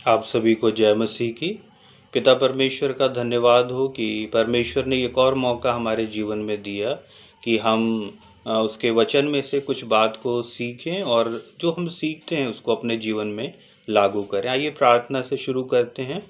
आप सभी को जय मसीह की। पिता परमेश्वर का धन्यवाद हो कि परमेश्वर ने एक और मौका हमारे जीवन में दिया कि हम उसके वचन में से कुछ बात को सीखें और जो हम सीखते हैं उसको अपने जीवन में लागू करें। आइए प्रार्थना से शुरू करते हैं।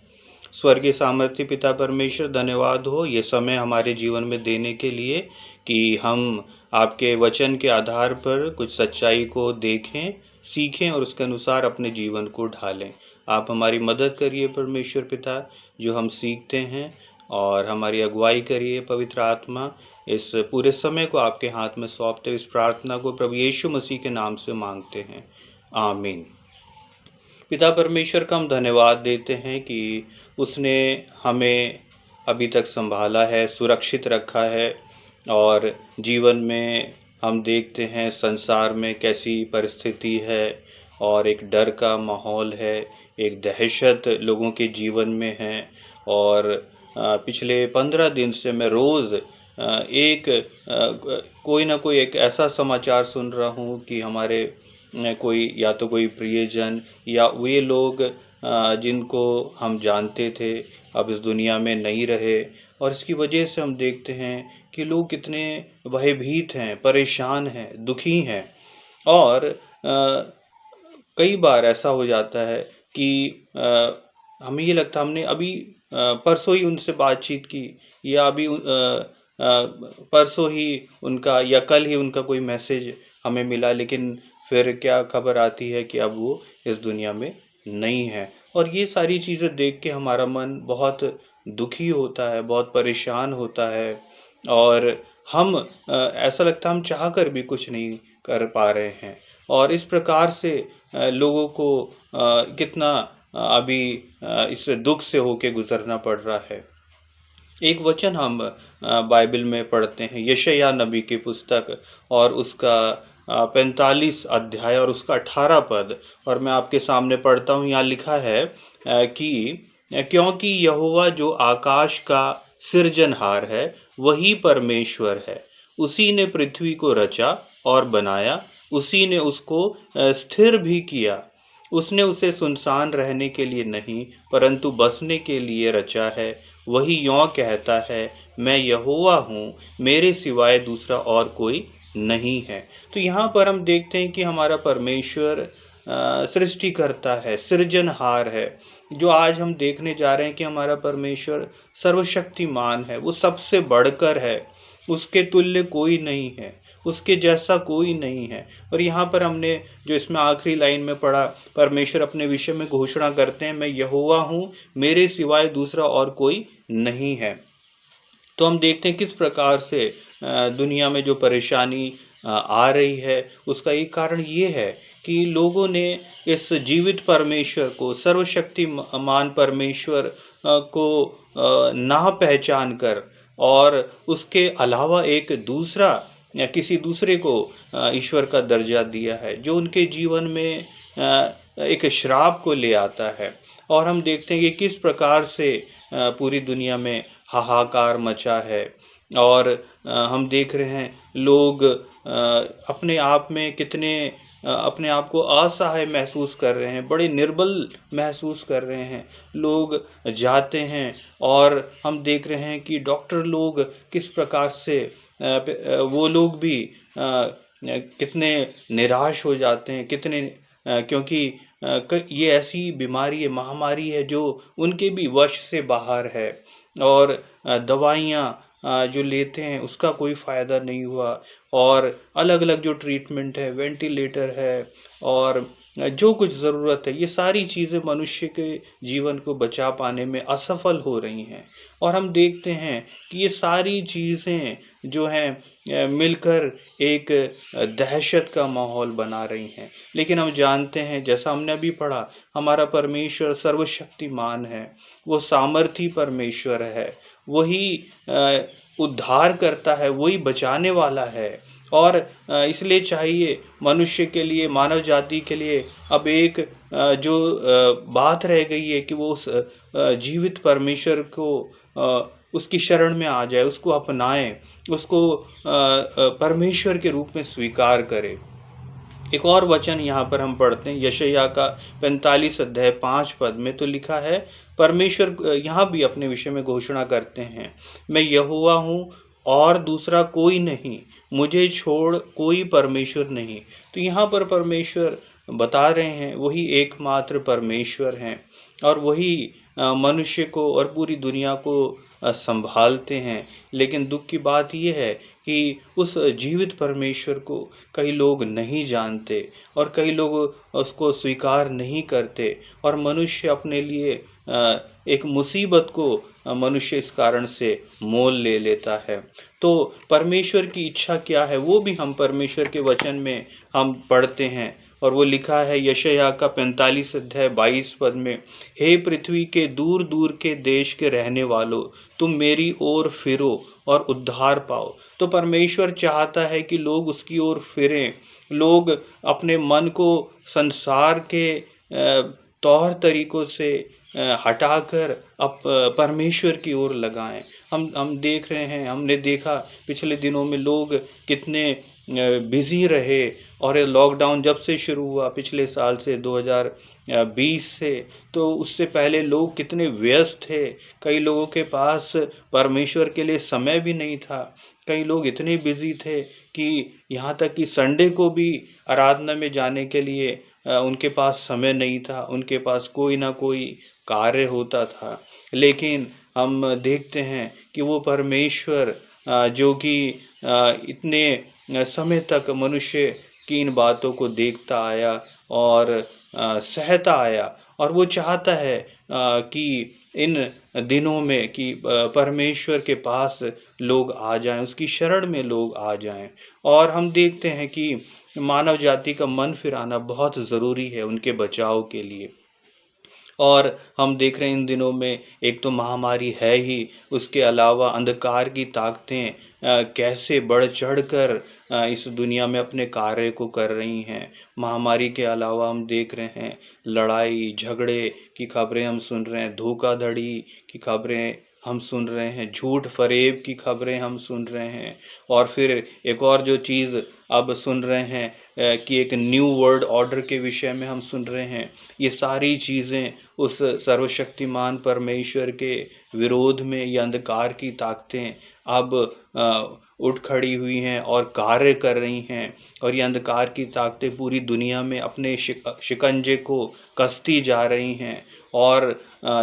स्वर्गीय सामर्थ्य पिता परमेश्वर, धन्यवाद हो ये समय हमारे जीवन में देने के लिए कि हम आपके वचन के आधार पर कुछ सच्चाई को देखें, सीखें और उसके अनुसार अपने जीवन को ढालें। आप हमारी मदद करिए परमेश्वर पिता, जो हम सीखते हैं, और हमारी अगुवाई करिए पवित्र आत्मा। इस पूरे समय को आपके हाथ में सौंपते इस प्रार्थना को प्रभु यीशु मसीह के नाम से मांगते हैं, आमीन। पिता परमेश्वर का हम धन्यवाद देते हैं कि उसने हमें अभी तक संभाला है, सुरक्षित रखा है। और जीवन में हम देखते हैं संसार में कैसी परिस्थिति है और एक डर का माहौल है, एक दहशत लोगों के जीवन में है। और पिछले 15 दिन से मैं रोज़ कोई ना कोई एक ऐसा समाचार सुन रहा हूँ कि हमारे कोई या तो कोई प्रियजन या वे लोग जिनको हम जानते थे अब इस दुनिया में नहीं रहे। और इसकी वजह से हम देखते हैं कि लोग कितने भयभीत हैं, परेशान हैं, दुखी हैं। और कई बार ऐसा हो जाता है कि हमें ये लगता, हमने अभी परसों ही उनसे बातचीत की या अभी परसों ही उनका या कल ही उनका कोई मैसेज हमें मिला, लेकिन फिर क्या खबर आती है कि अब वो इस दुनिया में नहीं है। और ये सारी चीज़ें देख के हमारा मन बहुत दुखी होता है, बहुत परेशान होता है। और हम ऐसा लगता है हम चाह कर भी कुछ नहीं कर पा रहे हैं। और इस प्रकार से लोगों को कितना अभी इस दुख से होके गुजरना पड़ रहा है। एक वचन हम बाइबल में पढ़ते हैं, यशायाह नबी की पुस्तक और उसका 45 अध्याय और उसका 18 पद। और मैं आपके सामने पढ़ता हूँ। यहाँ लिखा है कि क्योंकि यहोवा जो आकाश का सृजनहार है वही परमेश्वर है, उसी ने पृथ्वी को रचा और बनाया, उसी ने उसको स्थिर भी किया। उसने उसे सुनसान रहने के लिए नहीं परंतु बसने के लिए रचा है। वही यों कहता है, मैं यहोवा हूँ, मेरे सिवाय दूसरा और कोई नहीं है। तो यहाँ पर हम देखते हैं कि हमारा परमेश्वर सृष्टि करता है, सृजनहार है। जो आज हम देखने जा रहे हैं कि हमारा परमेश्वर सर्वशक्तिमान है, वो सबसे बढ़कर है, उसके तुल्य कोई नहीं है, उसके जैसा कोई नहीं है। और यहाँ पर हमने जो इसमें आखिरी लाइन में पढ़ा, परमेश्वर अपने विषय में घोषणा करते हैं, मैं यहोवा हूँ, मेरे सिवाय दूसरा और कोई नहीं है। तो हम देखते हैं किस प्रकार से दुनिया में जो परेशानी आ रही है, उसका एक कारण ये है कि लोगों ने इस जीवित परमेश्वर को, सर्वशक्तिमान परमेश्वर को ना पहचान कर और उसके अलावा एक दूसरा या किसी दूसरे को ईश्वर का दर्जा दिया है, जो उनके जीवन में एक श्राप को ले आता है। और हम देखते हैं कि किस प्रकार से पूरी दुनिया में हाहाकार मचा है। और हम देख रहे हैं लोग अपने आप में कितने अपने आप को असहाय महसूस कर रहे हैं, बड़े निर्बल महसूस कर रहे हैं। लोग जाते हैं और हम देख रहे हैं कि डॉक्टर लोग किस प्रकार से वो लोग भी कितने निराश हो जाते हैं, कितने क्योंकि ये ऐसी बीमारी है, महामारी है जो उनके भी वश से बाहर है। और दवाइयाँ जो लेते हैं उसका कोई फ़ायदा नहीं हुआ। और अलग-अलग जो ट्रीटमेंट है, वेंटिलेटर है और जो कुछ ज़रूरत है, ये सारी चीज़ें मनुष्य के जीवन को बचा पाने में असफल हो रही हैं। और हम देखते हैं कि ये सारी चीज़ें जो हैं मिलकर एक दहशत का माहौल बना रही हैं। लेकिन हम जानते हैं, जैसा हमने अभी पढ़ा, हमारा परमेश्वर सर्वशक्तिमान है, वो सामर्थी परमेश्वर है, वही उद्धार करता है, वही बचाने वाला है। और इसलिए चाहिए मनुष्य के लिए, मानव जाति के लिए अब एक जो बात रह गई है कि वो उस जीवित परमेश्वर को उसकी शरण में आ जाए, उसको अपनाएँ, उसको परमेश्वर के रूप में स्वीकार करे। एक और वचन यहाँ पर हम पढ़ते हैं यशायाह का 45 अध्याय 5 पद में, तो लिखा है, परमेश्वर यहाँ भी अपने विषय में घोषणा करते हैं, मैं यहोवा हूँ और दूसरा कोई नहीं, मुझे छोड़ कोई परमेश्वर नहीं। तो यहाँ पर परमेश्वर बता रहे हैं वही एकमात्र परमेश्वर हैं और वही मनुष्य को और पूरी दुनिया को संभालते हैं। लेकिन दुख की बात यह है कि उस जीवित परमेश्वर को कई लोग नहीं जानते और कई लोग उसको स्वीकार नहीं करते और मनुष्य अपने लिए एक मुसीबत को मनुष्य इस कारण से मोल ले लेता है। तो परमेश्वर की इच्छा क्या है वो भी हम परमेश्वर के वचन में हम पढ़ते हैं और वो लिखा है यशायाह का 45 अध्याय 22 पद में, हे पृथ्वी के दूर दूर के देश के रहने वालों, तुम मेरी ओर फिरो और उद्धार पाओ। तो परमेश्वर चाहता है कि लोग उसकी ओर फिरें, लोग अपने मन को संसार के तौर तरीकों से हटाकर अब परमेश्वर की ओर लगाएं। हम देख रहे हैं, हमने देखा पिछले दिनों में लोग कितने बिजी रहे और ये लॉकडाउन जब से शुरू हुआ पिछले साल से 2020 से, तो उससे पहले लोग कितने व्यस्त थे। कई लोगों के पास परमेश्वर के लिए समय भी नहीं था। कई लोग इतने बिजी थे कि यहाँ तक कि संडे को भी आराधना में जाने के लिए उनके पास समय नहीं था, उनके पास कोई ना कोई कार्य होता था। लेकिन हम देखते हैं कि वो परमेश्वर जो कि इतने समय तक मनुष्य की इन बातों को देखता आया और सहता आया और वो चाहता है कि इन दिनों में कि परमेश्वर के पास लोग आ जाएं, उसकी शरण में लोग आ जाएं। और हम देखते हैं कि मानव जाति का मन फिराना बहुत ज़रूरी है उनके बचाव के लिए। और हम देख रहे हैं इन दिनों में एक तो महामारी है ही, उसके अलावा अंधकार की ताकतें कैसे बढ़ चढ़कर इस दुनिया में अपने कार्य को कर रही हैं। महामारी के अलावा हम देख रहे हैं लड़ाई झगड़े की खबरें हम सुन रहे हैं, धोखाधड़ी की खबरें हम सुन रहे हैं, झूठ फरेब की खबरें हम सुन रहे हैं। और फिर एक और जो चीज़ अब सुन रहे हैं कि एक न्यू वर्ल्ड ऑर्डर के विषय में हम सुन रहे हैं। ये सारी चीज़ें उस सर्वशक्तिमान परमेश्वर के विरोध में ये अंधकार की ताकतें अब उठ खड़ी हुई हैं और कार्य कर रही हैं और ये अंधकार की ताकतें पूरी दुनिया में अपने शिकंजे को कसती जा रही हैं और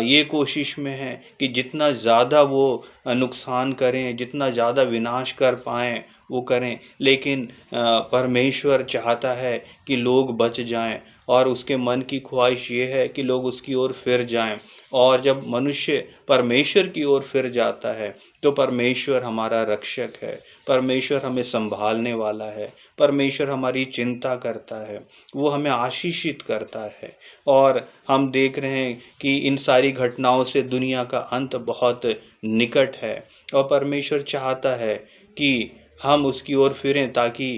ये कोशिश में है कि जितना ज़्यादा वो नुकसान करें, जितना ज़्यादा विनाश कर पाएँ वो करें। लेकिन परमेश्वर चाहता है कि लोग बच जाएं और उसके मन की ख्वाहिश ये है कि लोग उसकी ओर फिर जाएं। और जब मनुष्य परमेश्वर की ओर फिर जाता है तो परमेश्वर हमारा रक्षक है, परमेश्वर हमें संभालने वाला है, परमेश्वर हमारी चिंता करता है, वो हमें आशीषित करता है। और हम देख रहे हैं कि इन सारी घटनाओं से दुनिया का अंत बहुत निकट है और परमेश्वर चाहता है कि हम उसकी ओर फिरें ताकि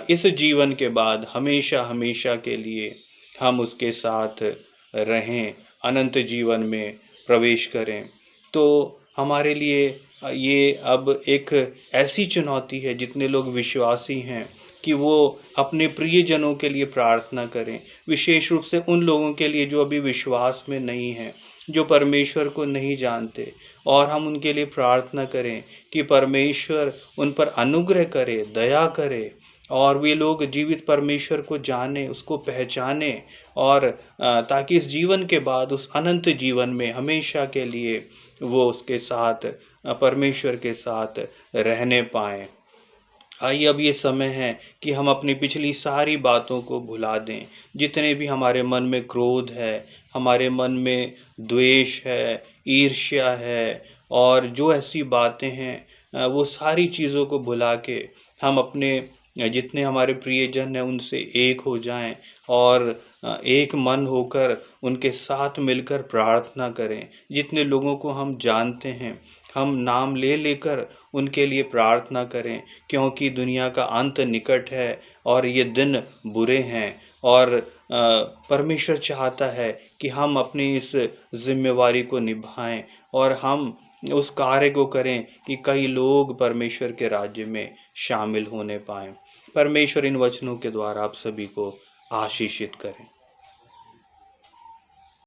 इस जीवन के बाद हमेशा हमेशा के लिए हम उसके साथ रहें, अनंत जीवन में प्रवेश करें। तो हमारे लिए ये अब एक ऐसी चुनौती है, जितने लोग विश्वासी हैं कि वो अपने प्रियजनों के लिए प्रार्थना करें, विशेष रूप से उन लोगों के लिए जो अभी विश्वास में नहीं हैं, जो परमेश्वर को नहीं जानते, और हम उनके लिए प्रार्थना करें कि परमेश्वर उन पर अनुग्रह करे, दया करे और वे लोग जीवित परमेश्वर को जानें, उसको पहचानें और ताकि इस जीवन के बाद उस अनंत जीवन में हमेशा के लिए वो उसके साथ परमेश्वर के साथ रहने पाएँ। आइए अब ये समय है कि हम अपनी पिछली सारी बातों को भुला दें। जितने भी हमारे मन में क्रोध है, हमारे मन में द्वेष है, ईर्ष्या है और जो ऐसी बातें हैं वो सारी चीज़ों को भुला के हम अपने जितने हमारे प्रियजन हैं उनसे एक हो जाएं और एक मन होकर उनके साथ मिलकर प्रार्थना करें। जितने लोगों को हम जानते हैं, हम नाम ले लेकर उनके लिए प्रार्थना करें, क्योंकि दुनिया का अंत निकट है और ये दिन बुरे हैं और परमेश्वर चाहता है कि हम अपनी इस ज़िम्मेवारी को निभाएं और हम उस कार्य को करें कि कई लोग परमेश्वर के राज्य में शामिल होने पाएँ। परमेश्वर इन वचनों के द्वारा आप सभी को आशीषित करें।